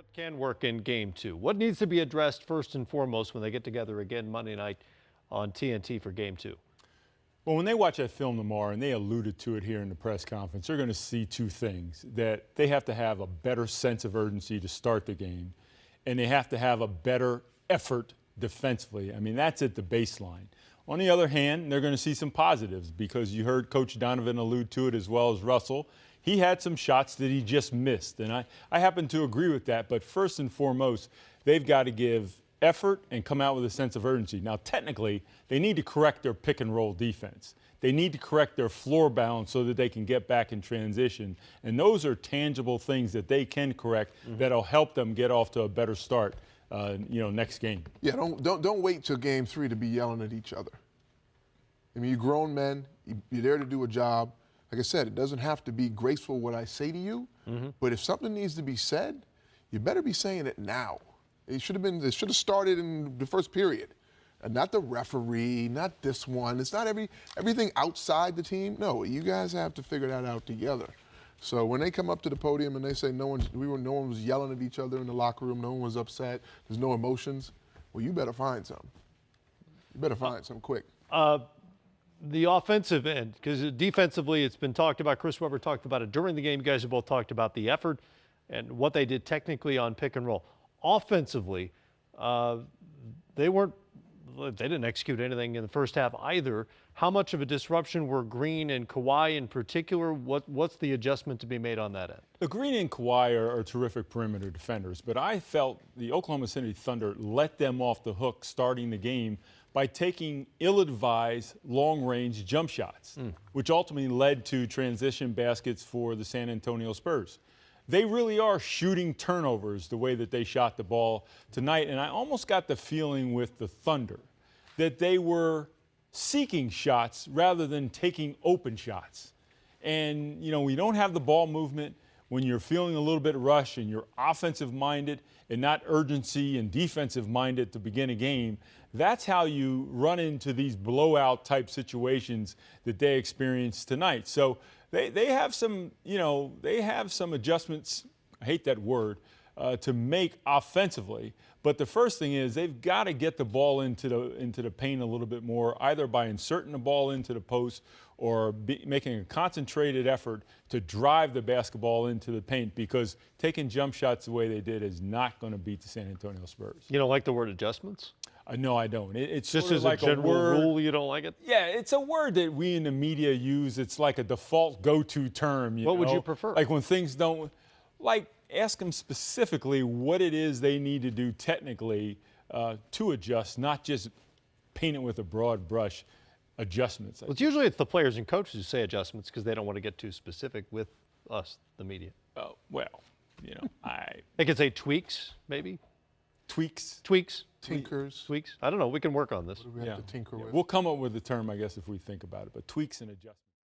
What can work in Game 2? What needs to be addressed first and foremost when they get together again Monday night on TNT for Game 2? Well, when they watch that film tomorrow, and they alluded to it here in the press conference, they're going to see two things: that they have to have a better sense of urgency to start the game, and they have to have a better effort defensively. I mean, that's at the baseline. On the other hand, they're going to see some positives, because you heard Coach Donovan allude to it as well as Russell. He had some shots that he just missed, and I happen to agree with that. But first and foremost, they've got to give effort and come out with a sense of urgency. Now, technically, they need to correct their pick and roll defense. They need to correct their floor balance so that they can get back in transition. And those are tangible things that they can correct that'll help them get off to a better start, next game. Yeah, don't wait till Game 3 to be yelling at each other. I mean, you're grown men. You're there to do a job. Like I said, it doesn't have to be graceful what I say to you, but if something needs to be said, you better be saying it now. It should have started in the first period. And not the referee, not this one. It's not everything outside the team. No, you guys have to figure that out together. So when they come up to the podium and they say no one was yelling at each other in the locker room, no one was upset, there's no emotions, well, you better find something. You better find something quick. The offensive end, because defensively it's been talked about. Chris Webber talked about it during the game. You guys have both talked about the effort and what they did technically on pick and roll. Offensively, they didn't execute anything in the first half either. How much of a disruption were Green and Kawhi in particular? What's the adjustment to be made on that end? The Green and Kawhi are terrific perimeter defenders, but I felt the Oklahoma City Thunder let them off the hook starting the game by taking ill-advised long-range jump shots, which ultimately led to transition baskets for the San Antonio Spurs. They really are shooting turnovers the way that they shot the ball tonight, and I almost got the feeling with the Thunder that they were seeking shots rather than taking open shots. And, we don't have the ball movement when you're feeling a little bit rushed and you're offensive-minded and not urgency and defensive-minded to begin a game. That's how you run into these blowout-type situations that they experienced tonight. So they have some, they have some adjustments, I hate that word, to make offensively. But the first thing is they've got to get the ball into the paint a little bit more, either by inserting the ball into the post or making a concentrated effort to drive the basketball into the paint, because taking jump shots the way they did is not going to beat the San Antonio Spurs. You don't like the word adjustments? No, I don't. It's just sort of as like a general word, rule, you don't like it? Yeah, it's a word that we in the media use. It's like a default go-to term. What would you prefer? Like when things don't, ask them specifically what it is they need to do technically to adjust, not just paint it with a broad brush adjustments. Well, usually it's the players and coaches who say adjustments because they don't want to get too specific with us, the media. Oh, well, They could say tweaks, maybe? Tweaks. Tinkers. Tweaks. I don't know. We can work on this. What do we have to tinker with? We'll come up with the term, I guess, if we think about it. But tweaks and adjustments.